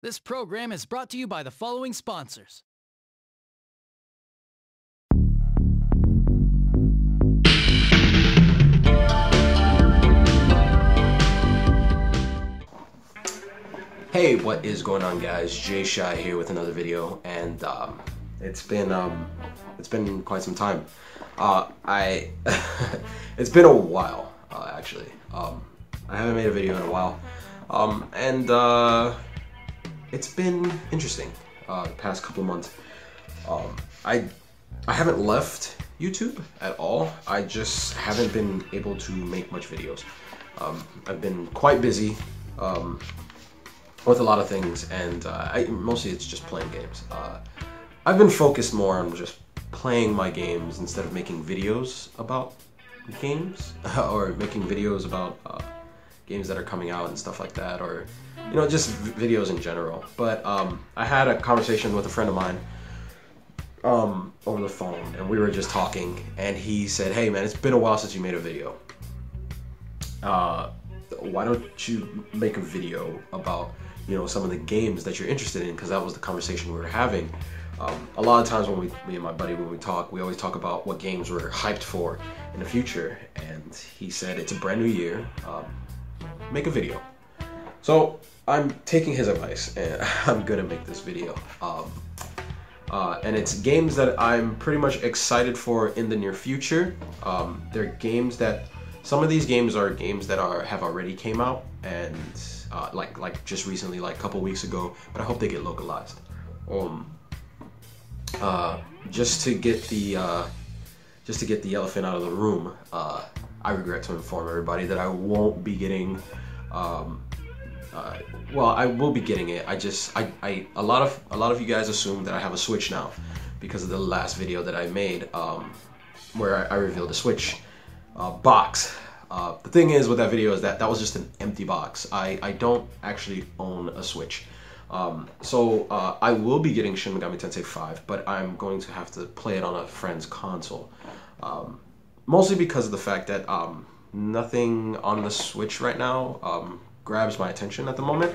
This program is brought to you by the following sponsors. Hey, what is going on, guys? Jay Shy here with another video, and it's been quite some time. It's been a while, actually. I haven't made a video in a while, and it's been interesting the past couple of months. I haven't left YouTube at all. I just haven't been able to make much videos. I've been quite busy with a lot of things, and mostly it's just playing games. I've been focused more on just playing my games instead of making videos about games or making videos about games that are coming out and stuff like that, or just videos in general. But I had a conversation with a friend of mine over the phone, and we were just talking, and he said, "Hey man, it's been a while since you made a video. Why don't you make a video about some of the games that you're interested in?" Because that was the conversation we were having. A lot of times when me and my buddy, when we talk, we always talk about what games we're hyped for in the future. And he said, it's a brand new year, make a video. So I'm taking his advice, and I'm gonna make this video. And it's games that I'm pretty much excited for in the near future. They're games that, some of these games are games that have already came out, and like just recently, like a couple weeks ago, but I hope they get localized. Just to get the elephant out of the room, I regret to inform everybody that I won't be getting. Well, I will be getting it. A lot of you guys assume that I have a Switch now because of the last video that I made, where I revealed the Switch box. The thing is with that video is that was just an empty box. I don't actually own a Switch. So I will be getting Shin Megami Tensei 5, but I'm going to have to play it on a friend's console. Mostly because of the fact that nothing on the Switch right now grabs my attention at the moment.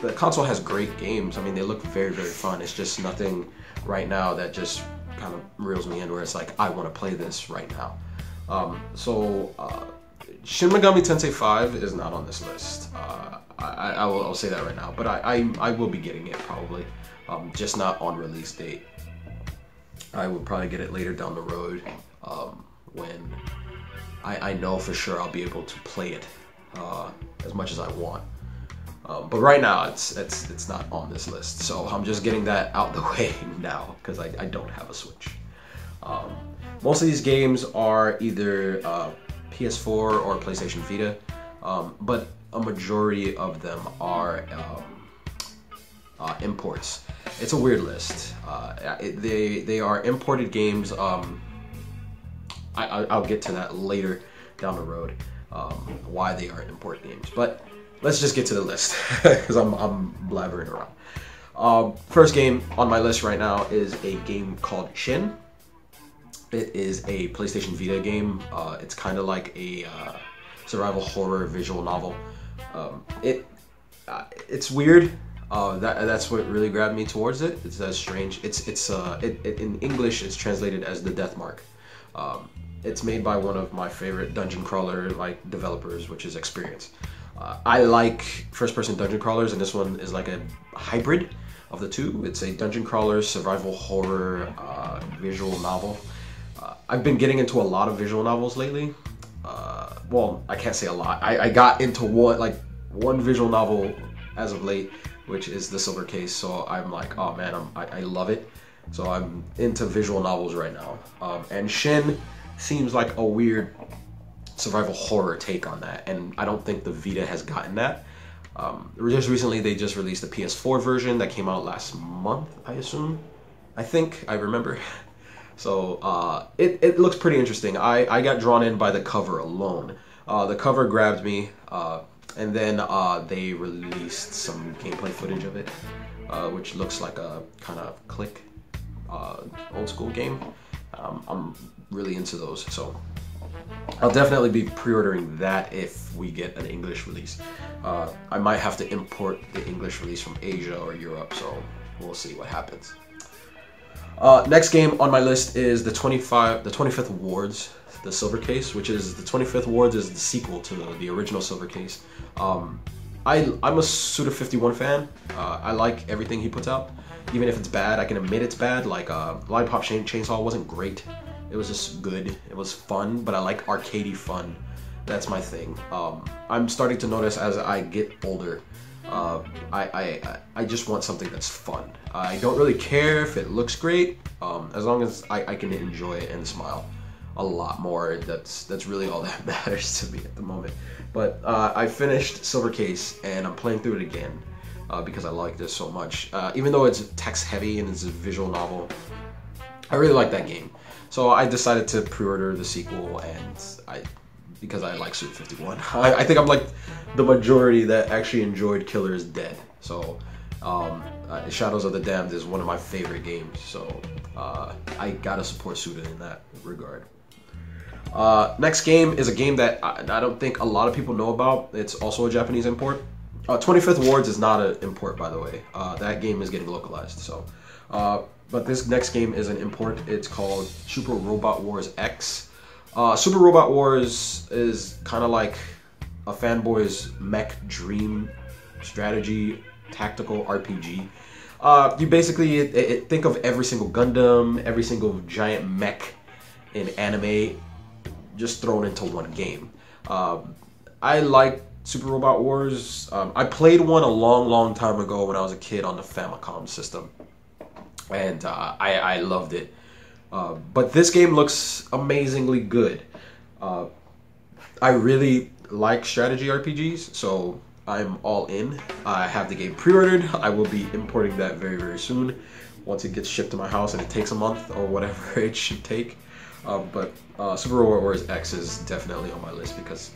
The console has great games. I mean, they look very, very fun. It's just nothing right now that just kind of reels me in where it's like, I want to play this right now. Shin Megami Tensei 5 is not on this list. I'll say that right now, but I will be getting it probably, just not on release date. I will probably get it later down the road, when I know for sure I'll be able to play it as much as I want. But right now it's not on this list, so I'm just getting that out the way now because I don't have a Switch. Most of these games are either PS4 or PlayStation Vita, but a majority of them are imports. It's a weird list. They are imported games. I'll get to that later down the road, why they are import games. But let's just get to the list because I'm blabbering around. First game on my list right now is a game called Shin. It is a PlayStation Vita game. It's kind of like a survival horror visual novel. It's weird. That's what really grabbed me towards it. It's that strange. In English it's translated as The Death Mark. It's made by one of my favorite dungeon crawler developers, which is Experience. I like first-person dungeon crawlers, and this one is like a hybrid of the two. It's a dungeon crawler survival horror visual novel. I've been getting into a lot of visual novels lately. Well, I can't say a lot. I got into one visual novel as of late, which is The Silver Case. So I'm like, oh man, I love it. So I'm into visual novels right now. And Shin seems like a weird survival horror take on that, and I don't think the Vita has gotten that. Just recently they just released the PS4 version that came out last month, I assume. I remember. So it looks pretty interesting. I got drawn in by the cover alone. The cover grabbed me, and then they released some gameplay footage of it, which looks like a kind of click old school game. I'm really into those, so I'll definitely be pre-ordering that if we get an English release. I might have to import the English release from Asia or Europe, so we'll see what happens. Next game on my list is the 25th Wards, the Silver Case, which is the 25th Wards is the sequel to the original Silver Case. I'm a Suda51 fan. I like everything he puts out, even if it's bad. I can admit it's bad. Like Lollipop Chainsaw wasn't great. It was just good. It was fun, but I like arcadey fun. That's my thing. I'm starting to notice as I get older, I just want something that's fun. I don't really care if it looks great, as long as I can enjoy it and smile a lot more. That's really all that matters to me at the moment. But I finished Silver Case and I'm playing through it again because I like this so much. Even though it's text heavy and it's a visual novel, I really like that game. So I decided to pre-order the sequel, and because I like Suda51. I think I'm like the majority that actually enjoyed Killer is Dead. So Shadows of the Damned is one of my favorite games. So I gotta support Suda in that regard. Next game is a game that I don't think a lot of people know about. It's also a Japanese import. 25th Wards is not an import, by the way. That game is getting localized. So. But this next game is an import. It's called Super Robot Wars X. Super Robot Wars is kind of like a fanboy's mech dream strategy tactical RPG. You basically think of every single Gundam, every single giant mech in anime just thrown into one game. I like Super Robot Wars. I played one a long time ago when I was a kid on the Famicom system. And I loved it. But this game looks amazingly good. I really like strategy RPGs, so I'm all in. I have the game pre-ordered. I will be importing that very soon once it gets shipped to my house, and it takes a month or whatever it should take. But Super Robot Wars X is definitely on my list because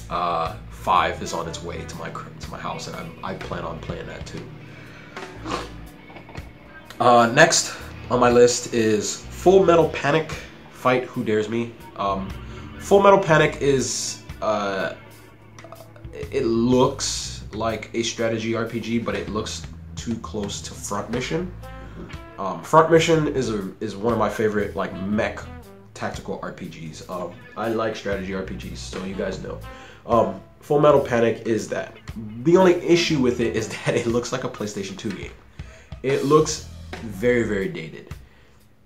5 is on its way to my house, and I plan on playing that too. Next on my list is Full Metal Panic Fight Who Dares Me. Full Metal Panic is it looks like a strategy RPG, but it looks too close to Front Mission. Front Mission is one of my favorite like mech tactical RPGs. I like strategy RPGs, so you guys know. Full Metal Panic is that. The only issue with it is that it looks like a PlayStation 2 game. It looks very dated.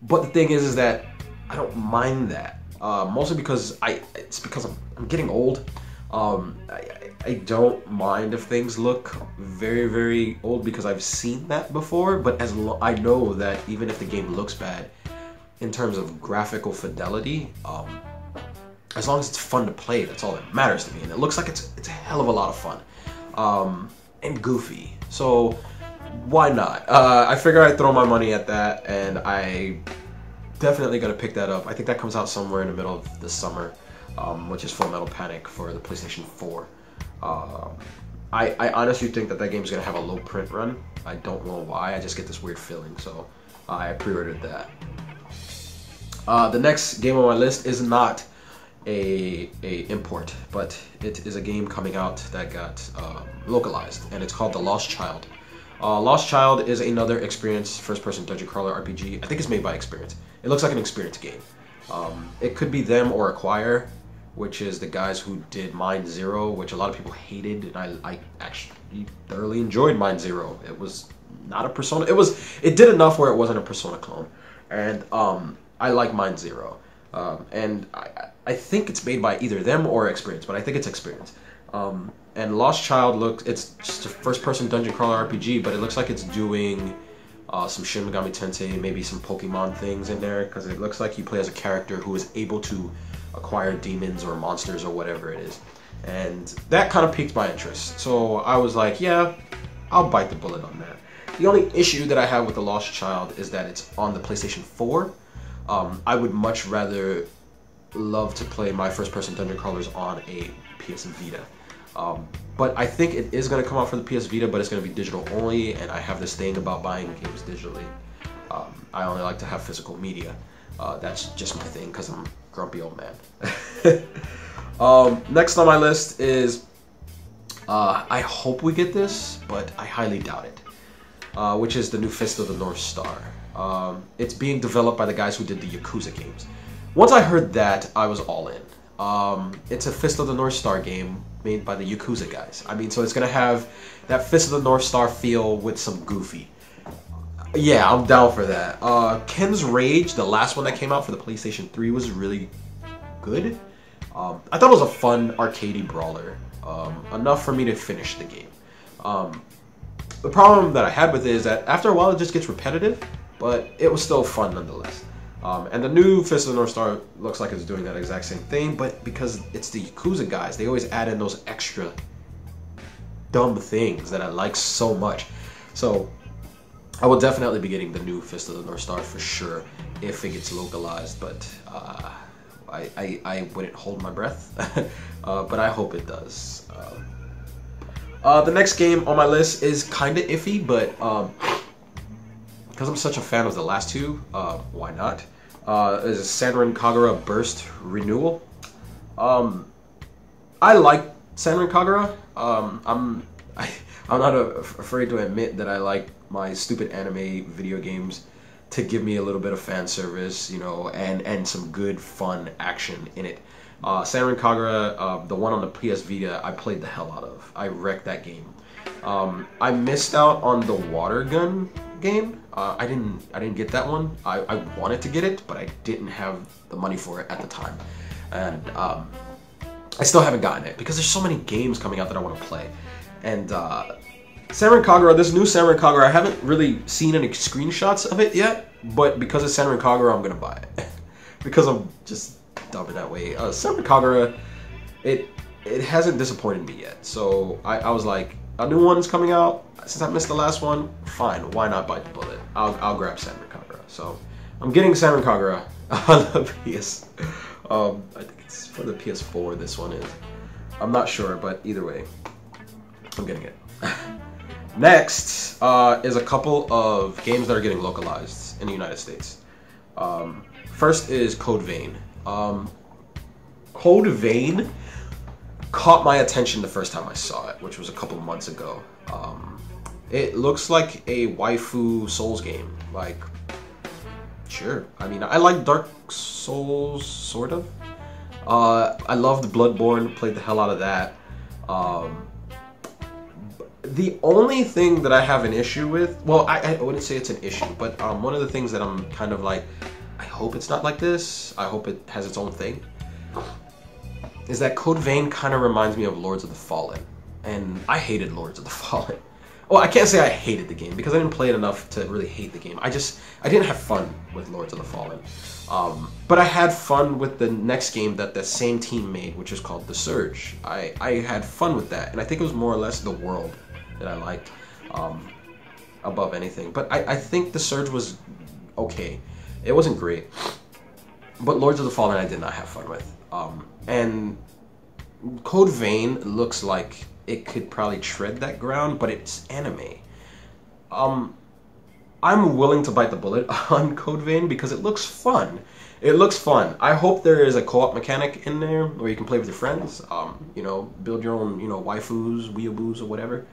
But the thing is that I don't mind that. Mostly because I'm getting old. I don't mind if things look very old because I've seen that before. But I know that even if the game looks bad, in terms of graphical fidelity, as long as it's fun to play, that's all that matters to me. And it looks like it's a hell of a lot of fun, and goofy. So why not? I figure I'd throw my money at that, and I definitely gonna pick that up. I think that comes out somewhere in the middle of the summer, which is Full Metal Panic for the PlayStation 4. I honestly think that game's gonna have a low print run. I don't know why, I just get this weird feeling, so I pre-ordered that. The next game on my list is not a import, but it is a game coming out that got localized, and it's called The Lost Child. Lost Child is another Experience first-person dungeon crawler RPG. I think it's made by Experience. It looks like an Experience game. It could be them or Acquire, which is the guys who did Mind Zero, which a lot of people hated, and I actually thoroughly enjoyed Mind Zero. It was not a Persona. It did enough where it wasn't a Persona clone, and I like Mind Zero. And I think it's made by either them or Experience, but I think it's Experience. And Lost Child it's just a first-person dungeon crawler RPG, but it looks like it's doing some Shin Megami Tensei, maybe some Pokemon things in there, because it looks like you play as a character who is able to acquire demons or monsters or whatever it is. And that kind of piqued my interest. So I was like, yeah, I'll bite the bullet on that. The only issue that I have with The Lost Child is that it's on the PlayStation 4. I would much rather love to play my first-person dungeon crawlers on a PS Vita. But I think it is going to come out for the PS Vita, but it's going to be digital only, and I have this thing about buying games digitally. I only like to have physical media. That's just my thing, because grumpy old man. Next on my list is, I hope we get this, but I highly doubt it, which is the new Fist of the North Star. It's being developed by the guys who did the Yakuza games. Once I heard that, I was all in. It's a Fist of the North Star game made by the Yakuza guys. I mean, so it's gonna have that Fist of the North Star feel with some goofy. Yeah, I'm down for that. Ken's Rage, the last one that came out for the PlayStation 3, was really good. I thought it was a fun arcadey brawler, enough for me to finish the game. The problem that I had with it is that after a while it just gets repetitive, but it was still fun nonetheless. And the new Fist of the North Star looks like it's doing that exact same thing, but because it's the Yakuza guys, they always add in those extra dumb things that I like so much. So I will definitely be getting the new Fist of the North Star for sure if it gets localized, but I wouldn't hold my breath, but I hope it does. The next game on my list is kind of iffy, but because I'm such a fan of the last two, why not? Is Senran Kagura Burst Renewal. I like Senran Kagura. I'm not afraid to admit that I like my stupid anime video games to give me a little bit of fan service, you know, and some good fun action in it. Senran Kagura, the one on the PS Vita, I played the hell out of. I wrecked that game. I missed out on the water gun game. I didn't get that one. I wanted to get it, but I didn't have the money for it at the time, and I still haven't gotten it because there's so many games coming out that I want to play. And Senran Kagura, this new Senran Kagura, I haven't really seen any screenshots of it yet, but because it's Senran Kagura, I'm gonna buy it because I'm just dumb in that way. Senran Kagura, it hasn't disappointed me yet, so I was like, a new one's coming out. Since I missed the last one, fine, why not bite the bullet? I'll grab Senran Kagura. So I'm getting Senran Kagura on the PS. I think it's for the PS4. This one is. I'm not sure, but either way, I'm getting it. Next is a couple of games that are getting localized in the United States. First is Code Vein. Code Vein caught my attention the first time I saw it, which was a couple of months ago. It looks like a waifu Souls game. Like, sure. I mean, I like Dark Souls, sort of. I loved Bloodborne, played the hell out of that. The only thing that I have an issue with, well, I wouldn't say it's an issue, but one of the things that I'm kind of like, I hope it's not like this, I hope it has its own thing, is that Code Vein kind of reminds me of Lords of the Fallen. And I hated Lords of the Fallen. Well, I can't say I hated the game because I didn't play it enough to really hate the game. I didn't have fun with Lords of the Fallen. But I had fun with the next game that the same team made, which is called The Surge. I had fun with that, and I think it was more or less the world that I liked above anything. But I think The Surge was okay. It wasn't great. But Lords of the Fallen I did not have fun with. And Code Vein looks like it could probably tread that ground, but it's anime. I'm willing to bite the bullet on Code Vein because it looks fun. It looks fun. I hope there is a co-op mechanic in there where you can play with your friends. You know, build your own, you know, waifus, weeaboos, or whatever.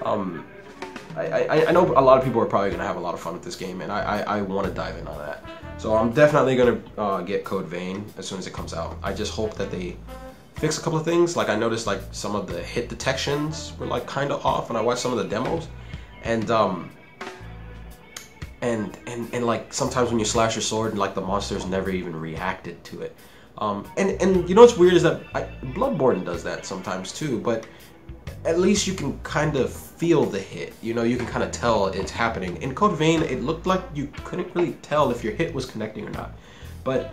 I know a lot of people are probably going to have a lot of fun with this game, and I want to dive in on that. So I'm definitely going to get Code Vein as soon as it comes out. I just hope that they fix a couple of things. Like, I noticed like some of the hit detections were like kind of off when I watched some of the demos, and like sometimes when you slash your sword, like the monsters never even reacted to it. And you know what's weird is that Bloodborne does that sometimes too, but at least you can kind of feel the hit. You know, you can kind of tell it's happening. In Code Vein, it looked like you couldn't really tell if your hit was connecting or not. But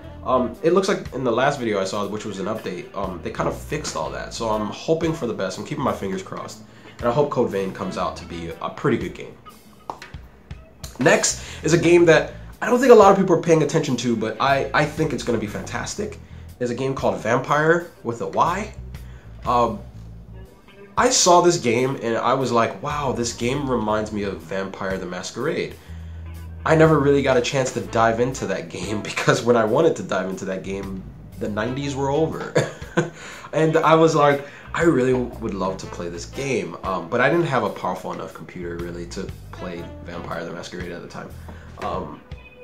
it looks like in the last video I saw, which was an update, they kind of fixed all that. So I'm hoping for the best. I'm keeping my fingers crossed. And I hope Code Vein comes out to be a pretty good game. Next is a game that I don't think a lot of people are paying attention to, but I think it's going to be fantastic. It's a game called Vampire with a Y. I saw this game and I was like, wow, this game reminds me of Vampire the Masquerade. I never really got a chance to dive into that game because when I wanted to dive into that game, the 90s were over. And I was like, I really would love to play this game, but I didn't have a powerful enough computer really to play Vampire the Masquerade at the time.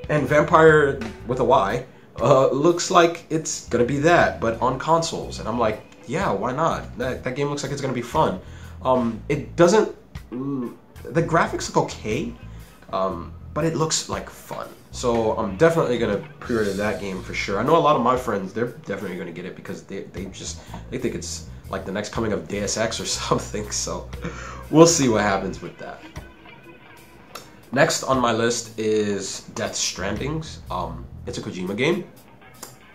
And Vampire with a Y looks like it's gonna be that, but on consoles. And I'm like, yeah, why not? That game looks like it's gonna be fun. It doesn't. The graphics look okay, but it looks like fun. So I'm definitely gonna pre-order that game for sure. I know a lot of my friends, they're definitely gonna get it because they think it's like the next coming of Deus Ex or something. So we'll see what happens with that. Next on my list is Death Strandings. It's a Kojima game.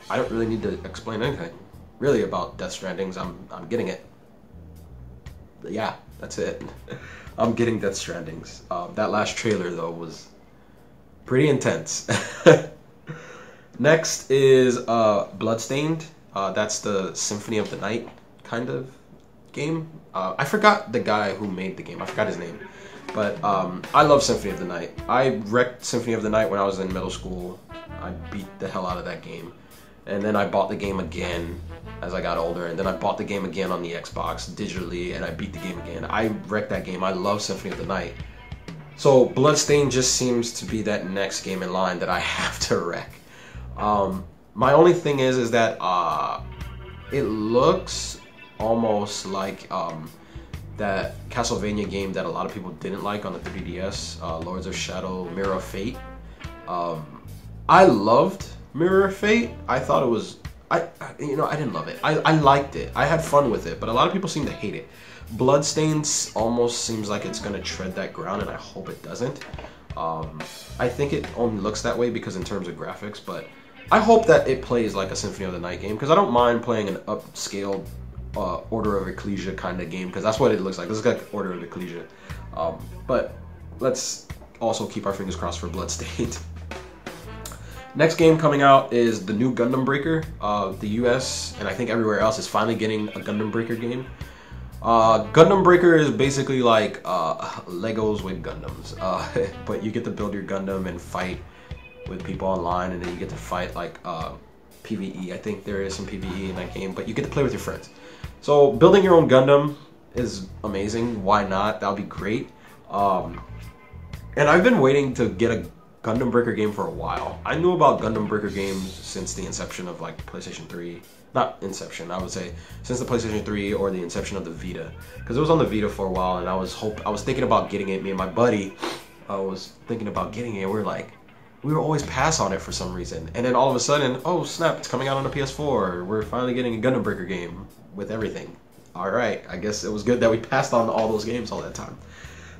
I don't really need to explain anything really about Death Strandings. I'm getting it. Yeah, that's it. I'm getting Death Strandings. That last trailer though was pretty intense. Next is Bloodstained. That's the Symphony of the Night kind of game. I forgot the guy who made the game. I forgot his name. But I love Symphony of the Night. I wrecked Symphony of the Night when I was in middle school. I beat the hell out of that game. And then I bought the game again as I got older. And then I bought the game again on the Xbox digitally, and I beat the game again. I wrecked that game. I love Symphony of the Night. So Bloodstained just seems to be that next game in line that I have to wreck. My only thing is that it looks almost like that Castlevania game that a lot of people didn't like on the 3DS, Lords of Shadow, Mirror of Fate. I loved Mirror of Fate. I thought it was, I didn't love it. I liked it. I had fun with it, but a lot of people seem to hate it. Bloodstained almost seems like it's gonna tread that ground, and I hope it doesn't. I think it only looks that way because in terms of graphics, but I hope that it plays like a Symphony of the Night game, because I don't mind playing an upscaled Order of Ecclesia kind of game, because that's what it looks like. This is like Order of Ecclesia. But let's also keep our fingers crossed for Bloodstained. Next game coming out is the new Gundam Breaker. The US and I think everywhere else is finally getting a Gundam Breaker game. Gundam Breaker is basically like Legos with Gundams, but you get to build your Gundam and fight with people online, and then you get to fight like PvE. I think there is some PvE in that game, but you get to play with your friends. So building your own Gundam is amazing. Why not? That would be great. And I've been waiting to get a Gundam Breaker game for a while. I knew about Gundam Breaker games since the inception of like PlayStation 3. Not inception, I would say since the PlayStation 3 or the inception of the Vita, because it was on the Vita for a while, and I was thinking about getting it. Me and my buddy was thinking about getting it. We were always pass on it for some reason, and then all of a sudden, oh snap, it's coming out on the PS4. We're finally getting a Gundam Breaker game with everything. All right, I guess it was good that we passed on all those games all that time.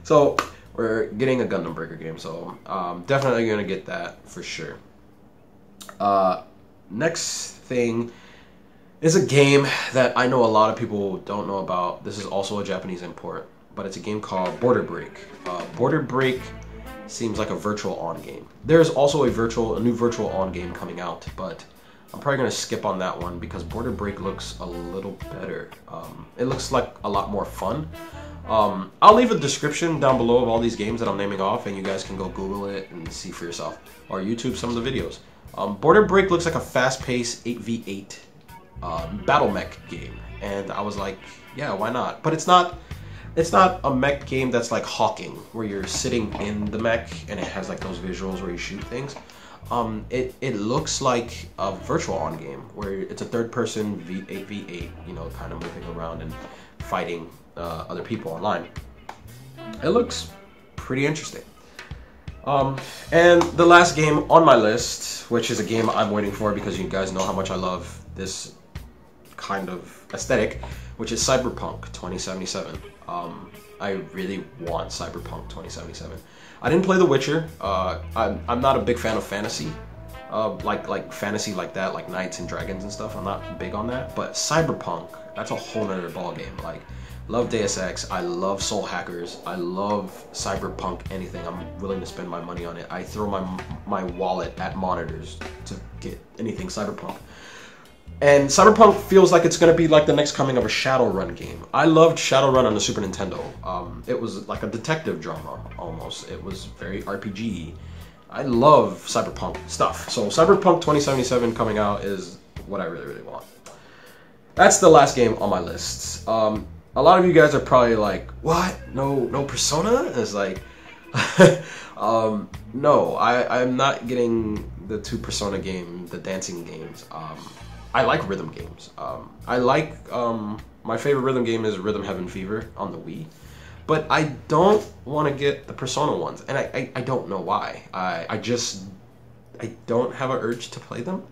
So we're getting a Gundam Breaker game, so definitely gonna get that for sure. Next thing is a game that I know a lot of people don't know about. This is also a Japanese import, but it's a game called Border Break. Border Break seems like a virtual on game. There's also a new virtual on game coming out, but I'm probably gonna skip on that one because Border Break looks a little better. It looks like a lot more fun. I'll leave a description down below of all these games that I'm naming off, and you guys can go Google it and see for yourself, or YouTube some of the videos. Border Break looks like a fast-paced 8v8 battle mech game, and I was like, yeah, why not? But it's not a mech game that's like Hawking, where you're sitting in the mech and it has like those visuals where you shoot things. It looks like a virtual on game where it's a third person 8v8, kind of moving around and fighting other people online. It looks pretty interesting. And the last game on my list, which is a game I'm waiting for because you guys know how much I love this kind of aesthetic, which is Cyberpunk 2077. I really want Cyberpunk 2077. I didn't play The Witcher. I'm not a big fan of fantasy, like fantasy like that, like knights and dragons and stuff. I'm not big on that. But Cyberpunk, that's a whole nother ball game. Like, love Deus Ex. I love Soul Hackers. I love Cyberpunk. Anything. I'm willing to spend my money on it. I throw my wallet at monitors to get anything Cyberpunk. And Cyberpunk feels like it's going to be like the next coming of a Shadowrun game. I loved Shadowrun on the Super Nintendo. It was like a detective drama, almost. It was very RPG. I love Cyberpunk stuff. So Cyberpunk 2077 coming out is what I really want. That's the last game on my list. A lot of you guys are probably like, what? No Persona? It's like, no, I'm not getting the 2 Persona game, the dancing games. I like rhythm games. My favorite rhythm game is Rhythm Heaven Fever on the Wii. But I don't want to get the Persona ones, and I don't know why. I don't have an urge to play them.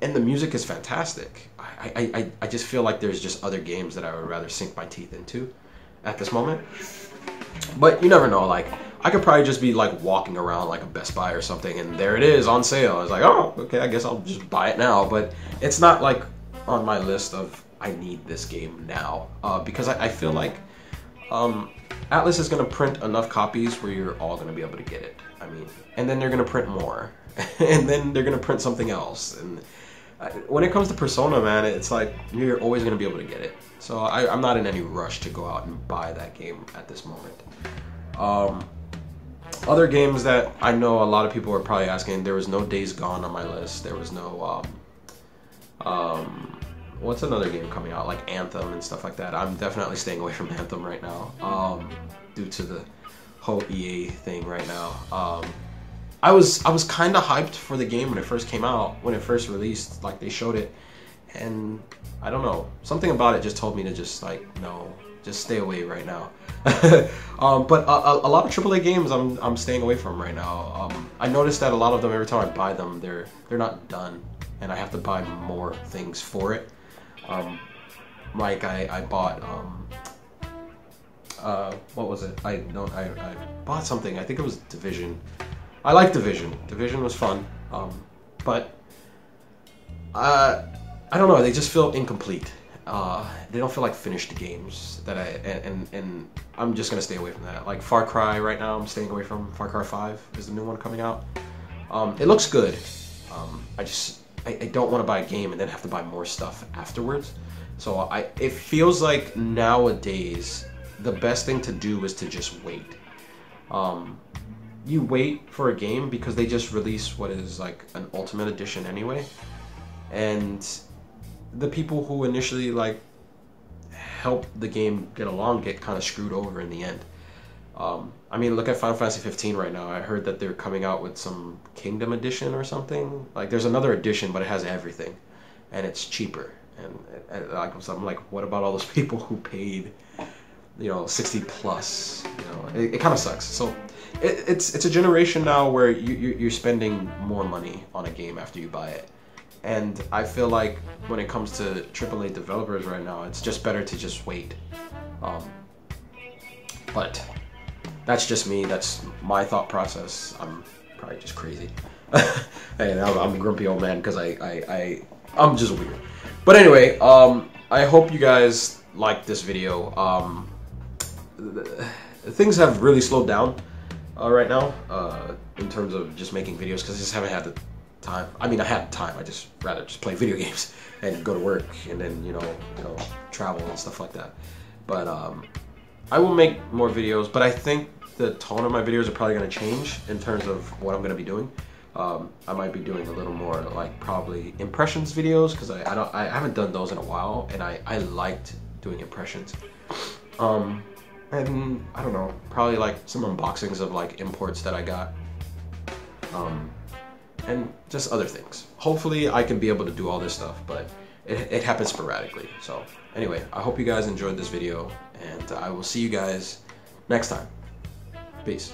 And the music is fantastic. I just feel like there's just other games that I would rather sink my teeth into at this moment. But you never know, like, I could probably just be like walking around like a Best Buy or something, and there it is on sale. I was like, oh, okay, I guess I'll just buy it now. But it's not like on my list of I need this game now, because I feel like Atlas is going to print enough copies where you're all going to be able to get it. I mean, and then they're going to print more, and then they're going to print something else. And when it comes to Persona, man, it's like you're always going to be able to get it. So I'm not in any rush to go out and buy that game at this moment. Other games that I know a lot of people are probably asking, there was no Days Gone on my list. There was no, what's another game coming out? Like Anthem and stuff like that. I'm definitely staying away from Anthem right now, due to the whole EA thing right now. I was kind of hyped for the game when it first came out, when it first released, like they showed it, and I don't know, something about it just told me to just like, no, just stay away right now. But a lot of AAA games I'm staying away from right now. I noticed that a lot of them, every time I buy them, they're not done, and I have to buy more things for it. Like I bought what was it? I bought something. I think it was Division. I like Division. Division was fun, but I don't know. They just feel incomplete. They don't feel like finished games that and I'm just gonna stay away from that. Like Far Cry right now, I'm staying away from. Far Cry 5 is the new one coming out. It looks good. I don't want to buy a game and then have to buy more stuff afterwards. So it feels like nowadays the best thing to do is to just wait. You wait for a game because they just release what is like an Ultimate Edition anyway, and the people who initially like help the game get along get kind of screwed over in the end. I mean, look at Final Fantasy 15 right now. I heard that they're coming out with some Kingdom Edition or something. Like, there's another edition, but it has everything, and it's cheaper. And I'm like, what about all those people who paid, 60 plus? It kind of sucks. So it's a generation now where you're spending more money on a game after you buy it. And I feel like when it comes to AAA developers right now, it's just better to just wait. But that's just me. That's my thought process. I'm probably just crazy. Hey, I'm a grumpy old man because I'm just weird. But anyway, I hope you guys liked this video. Things have really slowed down right now in terms of just making videos because I just haven't had the time. I mean, I had time. I just rather just play video games and go to work and then travel and stuff like that. But I will make more videos, but I think the tone of my videos are probably going to change in terms of what I'm going to be doing. I might be doing a little more like probably impressions videos because I haven't done those in a while, and I liked doing impressions. And I don't know, probably like some unboxings of like imports that I got. And just other things. Hopefully I can be able to do all this stuff, but it happens sporadically. So anyway, I hope you guys enjoyed this video, and I will see you guys next time. Peace.